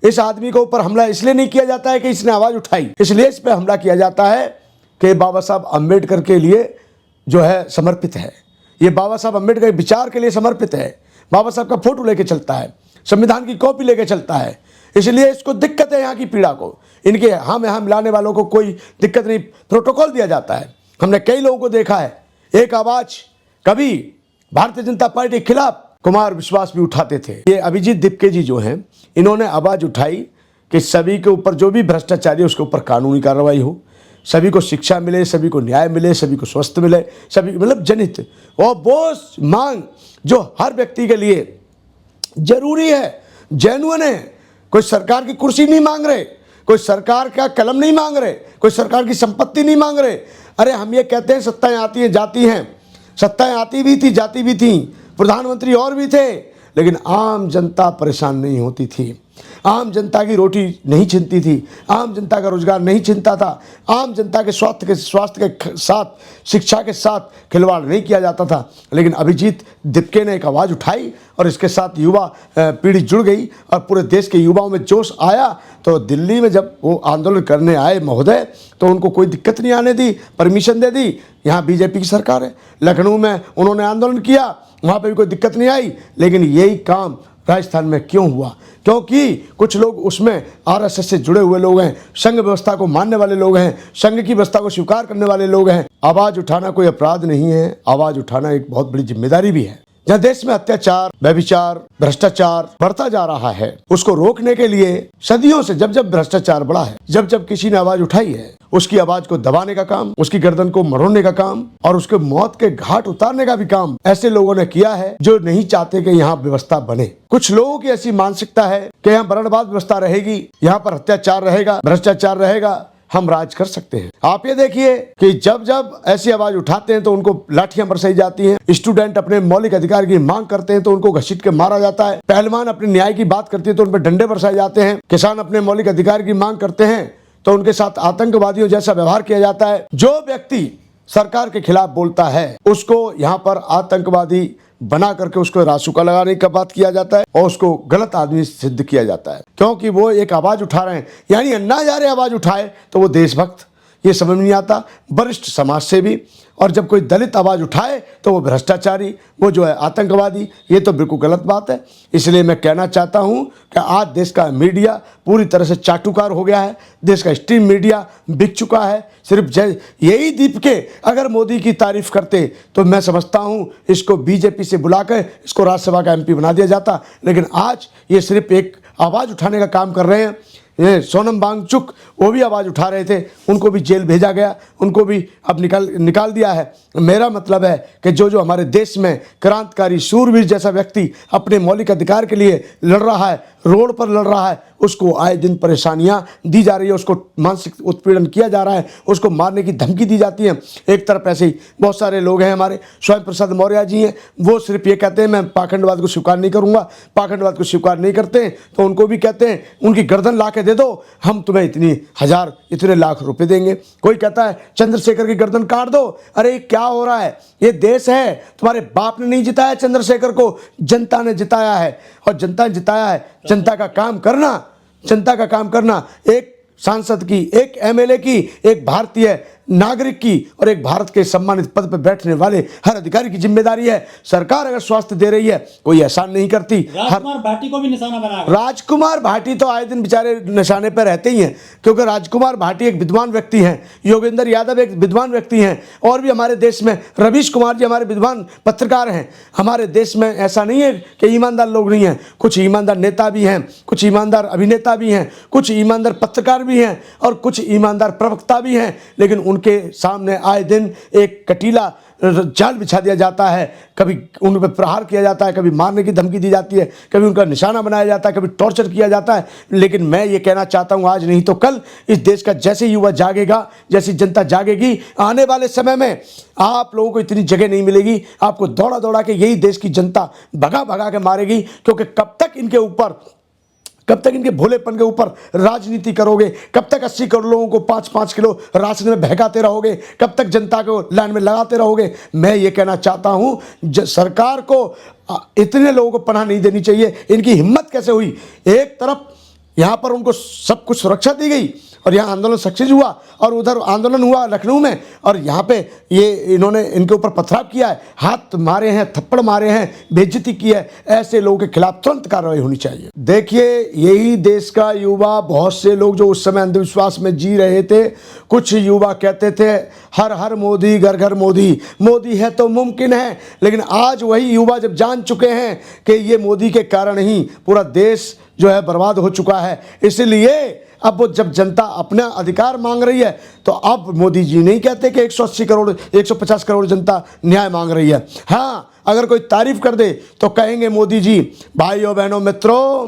इस आदमी के ऊपर हमला इसलिए नहीं किया जाता है कि इसने आवाज उठाई, इसलिए इस पे हमला किया जाता है कि बाबा साहब अम्बेडकर के लिए जो है समर्पित है, ये बाबा साहब अम्बेडकर के विचार के लिए समर्पित है, बाबा साहब का फोटो लेके चलता है, संविधान की कॉपी लेके चलता है, इसलिए इसको दिक्कत है। यहाँ की पीड़ा को, इनके हम यहाँ मिलाने वालों को कोई दिक्कत नहीं, प्रोटोकॉल दिया जाता है। हमने कई लोगों को देखा है, एक आवाज कभी भारतीय जनता पार्टी के खिलाफ कुमार विश्वास भी उठाते थे। ये अभिजीत दिपके जी जो हैं, इन्होंने आवाज उठाई कि सभी के ऊपर जो भी भ्रष्टाचारी है उसके ऊपर कानूनी कार्रवाई हो, सभी को शिक्षा मिले, सभी को न्याय मिले, सभी को स्वास्थ्य मिले, सभी मतलब जनहित, और वो मांग जो हर व्यक्ति के लिए जरूरी है, जेन्युइन है। कोई सरकार की कुर्सी नहीं मांग रहे, कोई सरकार का कलम नहीं मांग रहे, कोई सरकार की संपत्ति नहीं मांग रहे। अरे हम ये कहते हैं सत्ताएं आती हैं जाती हैं, सत्ताएं आती भी थी जाती भी थी, प्रधानमंत्री और भी थे, लेकिन आम जनता परेशान नहीं होती थी, आम जनता की रोटी नहीं छिनती थी, आम जनता का रोजगार नहीं छिनता था, आम जनता के स्वास्थ्य के साथ, शिक्षा के साथ खिलवाड़ नहीं किया जाता था। लेकिन अभिजीत दिपके ने एक आवाज़ उठाई और इसके साथ युवा पीढ़ी जुड़ गई और पूरे देश के युवाओं में जोश आया। तो दिल्ली में जब वो आंदोलन करने आए महोदय, तो उनको कोई दिक्कत नहीं आने दी, परमिशन दे दी। यहाँ बीजेपी की सरकार है, लखनऊ में उन्होंने आंदोलन किया, वहाँ पर भी कोई दिक्कत नहीं आई। लेकिन यही काम राजस्थान में क्यों हुआ? क्योंकि कुछ लोग उसमें आरएसएस से जुड़े हुए लोग हैं, संघ व्यवस्था को मानने वाले लोग हैं, संघ की व्यवस्था को स्वीकार करने वाले लोग हैं। आवाज उठाना कोई अपराध नहीं है, आवाज उठाना एक बहुत बड़ी जिम्मेदारी भी है। जहाँ देश में अत्याचार, व्यभिचार, भ्रष्टाचार बढ़ता जा रहा है, उसको रोकने के लिए सदियों से जब जब भ्रष्टाचार बढ़ा है, जब जब किसी ने आवाज उठाई है, उसकी आवाज को दबाने का काम, उसकी गर्दन को मरोड़ने का काम और उसके मौत के घाट उतारने का भी काम ऐसे लोगों ने किया है जो नहीं चाहते कि यहाँ व्यवस्था बने। कुछ लोगों की ऐसी मानसिकता है कि यहाँ वर्णवाद व्यवस्था रहेगी, यहाँ पर अत्याचार रहेगा, भ्रष्टाचार रहेगा, हम राज कर सकते हैं। आप ये देखिए कि जब जब ऐसी आवाज उठाते हैं तो उनको लाठियां बरसाई जाती हैं, स्टूडेंट अपने मौलिक अधिकार की मांग करते हैं तो उनको घसीट के मारा जाता है, पहलवान अपने न्याय की बात करती है तो उन पर डंडे बरसाए जाते हैं, किसान अपने मौलिक अधिकार की मांग करते हैं तो उनके साथ आतंकवादियों जैसा व्यवहार किया जाता है। जो व्यक्ति सरकार के खिलाफ बोलता है उसको यहाँ पर आतंकवादी बना करके उसको रासुका लगाने का बात किया जाता है और उसको गलत आदमी सिद्ध किया जाता है, क्योंकि वो एक आवाज उठा रहे हैं। यानी अन्ना हजारे आवाज उठाए तो वो देशभक्त, ये समझ नहीं आता। वरिष्ठ समाज सेवी, और जब कोई दलित आवाज उठाए तो वो भ्रष्टाचारी, वो जो है आतंकवादी, ये तो बिल्कुल गलत बात है। इसलिए मैं कहना चाहता हूं कि आज देश का मीडिया पूरी तरह से चाटुकार हो गया है, देश का स्ट्रीम मीडिया बिक चुका है। सिर्फ यही दीप के अगर मोदी की तारीफ करते तो मैं समझता हूं इसको बीजेपी से बुलाकर इसको राज्यसभा का एमपी बना दिया जाता, लेकिन आज ये सिर्फ एक आवाज उठाने का काम कर रहे हैं। ये सोनम वांगचुक वो भी आवाज़ उठा रहे थे, उनको भी जेल भेजा गया, उनको भी अब निकाल दिया है। मेरा मतलब है कि जो हमारे देश में क्रांतिकारी शूरवीर जैसा व्यक्ति अपने मौलिक अधिकार के लिए लड़ रहा है, रोड पर लड़ रहा है, उसको आए दिन परेशानियां दी जा रही है, उसको मानसिक उत्पीड़न किया जा रहा है, उसको मारने की धमकी दी जाती है। एक तरफ ऐसे ही बहुत सारे लोग हैं, हमारे स्वयं प्रसाद मौर्य जी हैं, वो सिर्फ ये कहते हैं मैं पाखंडवाद को स्वीकार नहीं करूँगा, पाखंडवाद को स्वीकार नहीं करते हैं तो उनको भी कहते हैं उनकी गर्दन ला के दे दो, हम तुम्हें इतने लाख रुपए देंगे। कोई कहता है चंद्रशेखर की गर्दन काट दो। अरे क्या हो रहा है? ये देश है, तुम्हारे बाप ने नहीं जिताया चंद्रशेखर को, जनता ने जिताया है, और जनता ने जिताया है। जनता का काम करना, जनता का काम करना, एक सांसद की, एक एमएलए की, एक भारतीय नागरिक की और एक भारत के सम्मानित पद पर बैठने वाले हर अधिकारी की जिम्मेदारी है। सरकार अगर स्वास्थ्य दे रही है, कोई एहसान नहीं करती। राजकुमार भाटी को भी निशाना बना, राजकुमार भाटी तो आए दिन बेचारे निशाने पर रहते ही हैं, क्योंकि राजकुमार भाटी एक विद्वान व्यक्ति हैं, योगेंद्र यादव एक विद्वान व्यक्ति हैं, और भी हमारे देश में रवीश कुमार जी हमारे विद्वान पत्रकार हैं। हमारे देश में ऐसा नहीं है कि ईमानदार लोग नहीं हैं, कुछ ईमानदार नेता भी हैं, कुछ ईमानदार अभिनेता भी हैं, कुछ ईमानदार पत्रकार भी हैं और कुछ ईमानदार प्रवक्ता भी हैं। लेकिन उनके सामने आए दिन एक कटीला जाल बिछा दिया जाता है, कभी उन पर प्रहार किया जाता है, कभी मारने की धमकी दी जाती है, कभी उनका निशाना बनाया जाता है, कभी टॉर्चर किया जाता है। लेकिन मैं ये कहना चाहता हूँ, आज नहीं तो कल इस देश का जैसे युवा जागेगा, जैसी जनता जागेगी, आने वाले समय में आप लोगों को इतनी जगह नहीं मिलेगी, आपको दौड़ा दौड़ा के यही देश की जनता भगा भगा के मारेगी। क्योंकि कब तक इनके ऊपर कब तक इनके भोलेपन के ऊपर राजनीति करोगे? कब तक 80 करोड़ लोगों को 5-5 किलो राशन में बहकाते रहोगे? कब तक जनता को लाइन में लगाते रहोगे? मैं ये कहना चाहता हूं सरकार को इतने लोगों को पनाह नहीं देनी चाहिए। इनकी हिम्मत कैसे हुई? एक तरफ यहाँ पर उनको सब कुछ सुरक्षा दी गई और यहाँ आंदोलन सक्सेस हुआ, और उधर आंदोलन हुआ लखनऊ में और यहाँ पे ये इन्होंने इनके ऊपर पथराव किया है, हाथ मारे हैं, थप्पड़ मारे हैं, बेइज्जती की है। ऐसे लोगों के खिलाफ तुरंत कार्रवाई होनी चाहिए। देखिए, यही देश का युवा, बहुत से लोग जो उस समय अंधविश्वास में जी रहे थे, कुछ युवा कहते थे हर हर मोदी, घर घर मोदी, मोदी है तो मुमकिन है। लेकिन आज वही युवा जब जान चुके हैं कि ये मोदी के कारण ही पूरा देश जो है बर्बाद हो चुका है, इसलिए अब वो जब जनता अपना अधिकार मांग रही है तो अब मोदी जी नहीं कहते कि 180 करोड़ 150 करोड़ जनता न्याय मांग रही है। हाँ, अगर कोई तारीफ कर दे तो कहेंगे मोदी जी, भाइयों बहनों मित्रों,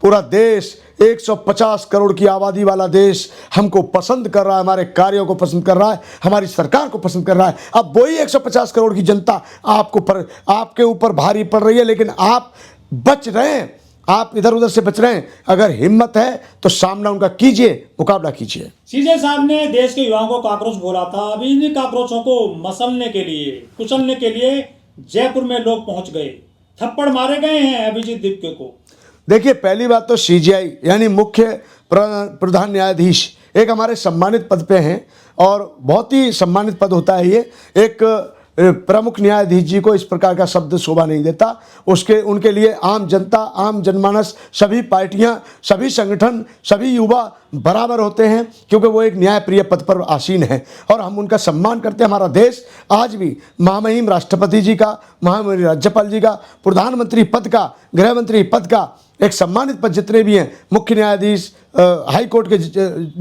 पूरा देश 150 करोड़ की आबादी वाला देश हमको पसंद कर रहा है, हमारे कार्यों को पसंद कर रहा है, हमारी सरकार को पसंद कर रहा है। अब वही 150 करोड़ की जनता आपके ऊपर भारी पड़ रही है, लेकिन आप बच रहे हैं, आप इधर उधर से बच रहे हैं। अगर हिम्मत है तो सामना उनका कीजिए, मुकाबला कीजिए। सीजे साहब ने देश के युवाओं को कॉकरोच बोला था। अभी इन कॉकरोचों को मसलने के लिए, कुचलने के लिए जयपुर में लोग पहुंच गए, थप्पड़ मारे गए हैं अभिजीत दीपके को। देखिए, पहली बात तो सीजीआई यानी मुख्य प्रधान न्यायाधीश एक हमारे सम्मानित पद पे हैं और बहुत ही सम्मानित पद होता है ये। एक प्रमुख न्यायाधीश जी को इस प्रकार का शब्द शोभा नहीं देता। उनके लिए आम जनता, आम जनमानस, सभी पार्टियां, सभी संगठन, सभी युवा बराबर होते हैं, क्योंकि वो एक न्यायप्रिय पद पर आसीन है और हम उनका सम्मान करते हैं। हमारा देश आज भी महामहिम राष्ट्रपति जी का, महामहिम राज्यपाल जी का, प्रधानमंत्री पद का, गृह मंत्री पद का एक सम्मानित पद जितने भी हैं, मुख्य न्यायाधीश, हाई कोर्ट के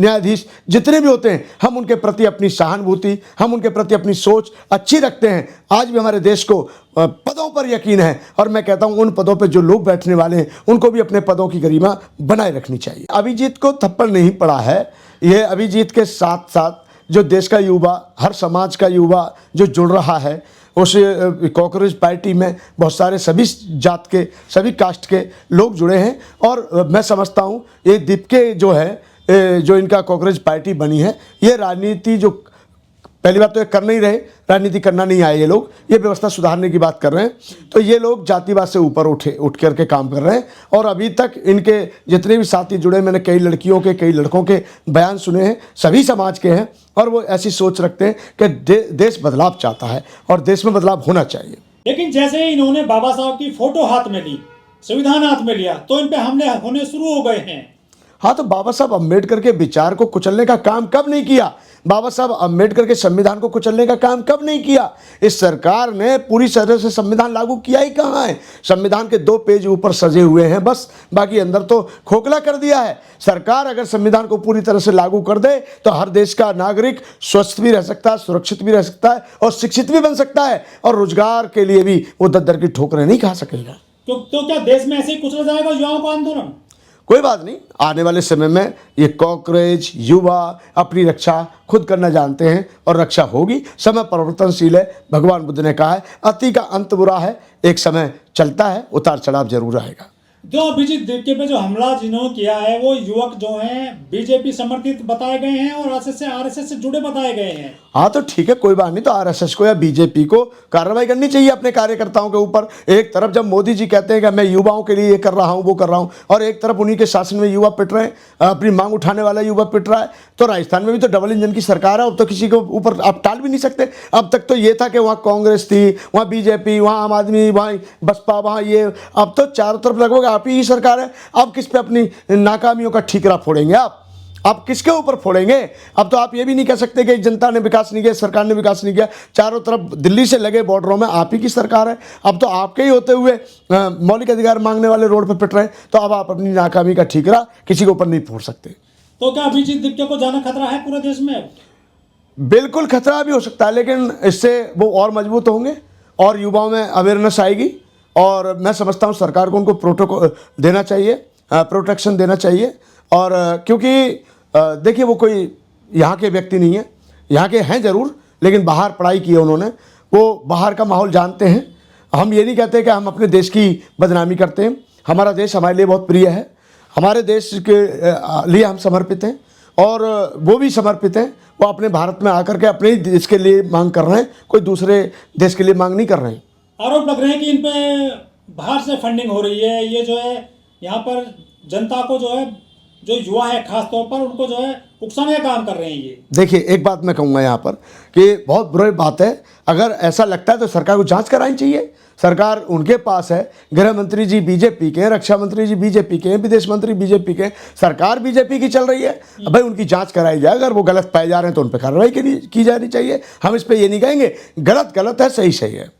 न्यायाधीश जितने भी होते हैं, हम उनके प्रति अपनी सहानुभूति, हम उनके प्रति अपनी सोच अच्छी रखते हैं। आज भी हमारे देश को पदों पर यकीन है और मैं कहता हूं उन पदों पर जो लोग बैठने वाले हैं उनको भी अपने पदों की गरिमा बनाए रखनी चाहिए। अभिजीत को थप्पड़ नहीं पड़ा है, ये अभिजीत के साथ साथ जो देश का युवा, हर समाज का युवा जो जुड़ रहा है, उस कॉकरोच पार्टी में बहुत सारे सभी जात के, सभी कास्ट के लोग जुड़े हैं और मैं समझता हूँ ये दीपके जो है, जो इनका कॉकरोच पार्टी बनी है, ये राजनीति जो पहली बात तो ये कर नहीं रहे, राजनीति करना नहीं आए ये लोग, ये व्यवस्था सुधारने की बात कर रहे हैं। तो ये लोग जातिवाद से ऊपर उठ करके काम कर रहे हैं और अभी तक इनके जितने भी साथी जुड़े, मैंने कई लड़कियों के, कई लड़कों के बयान सुने हैं, सभी समाज के हैं और वो ऐसी सोच रखते हैं कि देश बदलाव चाहता है और देश में बदलाव होना चाहिए। लेकिन जैसे ही इन्होंने बाबा साहब की फोटो हाथ में ली, संविधान हाथ में लिया, तो इन पे हमले होने शुरू हो गए हैं। हाँ, तो बाबा साहब अम्बेडकर के विचार को कुचलने का काम कब नहीं किया? बाबा साहब अम्बेडकर के संविधान को कुचलने का काम कब नहीं किया? इस सरकार ने पूरी तरह से संविधान लागू किया ही कहाँ है? संविधान के 2 पेज ऊपर सजे हुए हैं बस, बाकी अंदर तो खोखला कर दिया है। सरकार अगर संविधान को पूरी तरह से लागू कर दे तो हर देश का नागरिक स्वस्थ भी रह सकता है, सुरक्षित भी रह सकता है और शिक्षित भी बन सकता है और रोजगार के लिए भी वो दर की ठोकरें नहीं खा सकेगा। तो क्या देश में ऐसे ही कुचला जाएगा युवाओं का आंदोलन? कोई बात नहीं, आने वाले समय में ये कॉकरोच युवा अपनी रक्षा खुद करना जानते हैं और रक्षा होगी। समय परिवर्तनशील है, भगवान बुद्ध ने कहा है अति का अंत बुरा है, एक समय चलता है, उतार चढ़ाव जरूर आएगा। जो अभिजीत दीपके पे जो हमला जिन्होंने किया है वो युवक जो हैं बीजेपी समर्थित बताए गए हैं और आरएसएस से जुड़े बताए गए हैं। हाँ, तो ठीक है, कोई बात नहीं, तो आरएसएस को या बीजेपी को कार्रवाई करनी चाहिए अपने कार्यकर्ताओं के ऊपर। एक तरफ जब मोदी जी कहते हैं कि मैं युवाओं के लिए ये कर रहा हूँ, वो कर रहा हूँ, और एक तरफ उन्हीं के शासन में युवा पिट रहे हैं, अपनी मांग उठाने वाला युवा पिट रहा है। तो राजस्थान में भी तो डबल इंजन की सरकार है, अब तो किसी के ऊपर आप टाल भी नहीं सकते। अब तक तो ये था कि वहाँ कांग्रेस थी, वहाँ बीजेपी, वहाँ आम आदमी, वहाँ बसपा, वहाँ ये, अब तो चारों तरफ लगभग आप ही सरकार है। अब किस पे अपनी नाकामियों का ठीकरा फोड़ेंगे आप किसके ऊपर फोड़ेंगे? अब तो आप ये भी नहीं कह सकते कि जनता ने विकास नहीं किया, सरकार ने विकास नहीं किया। चारों तरफ दिल्ली से लगे बॉर्डरों में आप ही की सरकार है। अब तो आपके ही होते हुए मौलिक अधिकार मांगने वाले रोड पर पिट रहे हैं, तो अब आप अपनी नाकामी का ठीकरा किसी के ऊपर नहीं फोड़ सकते। तो क्या अभिजीत दीपके को जाना खतरा है पूरे देश में? बिल्कुल खतरा भी हो सकता है, लेकिन इससे वो और मजबूत होंगे और युवाओं में अवेयरनेस आएगी और मैं समझता हूँ सरकार को उनको प्रोटोकॉल देना चाहिए, प्रोटेक्शन देना चाहिए। और क्योंकि देखिए वो कोई यहाँ के व्यक्ति नहीं है, यहाँ के हैं ज़रूर, लेकिन बाहर पढ़ाई की है उन्होंने, वो बाहर का माहौल जानते हैं। हम ये नहीं कहते कि हम अपने देश की बदनामी करते हैं, हमारा देश हमारे लिए बहुत प्रिय है, हमारे देश के लिए हम समर्पित हैं और वो भी समर्पित हैं। वो अपने भारत में आकर के अपने ही देश के लिए मांग कर रहे हैं, कोई दूसरे देश के लिए मांग नहीं कर रहे हैं। आरोप लग रहे हैं कि इन पे बाहर से फंडिंग हो रही है। ये जो है यहाँ पर जनता को जो है, जो युवा है खास तौर पर, उनको जो है उकसाने का काम कर रहे हैं ये। देखिए, एक बात मैं कहूँगा यहाँ पर कि बहुत बुरी बात है। अगर ऐसा लगता है तो सरकार को जांच करानी चाहिए। सरकार उनके पास है, गृह मंत्री जी बीजेपी के, रक्षा मंत्री जी बीजेपी के, विदेश मंत्री बीजेपी के, सरकार बीजेपी की चल रही है। अब भाई उनकी जांच कराई जाए, अगर वो गलत पाए जा रहे हैं तो उन पर कार्रवाई की जानी चाहिए। हम इस पर ये नहीं कहेंगे गलत गलत है, सही सही है।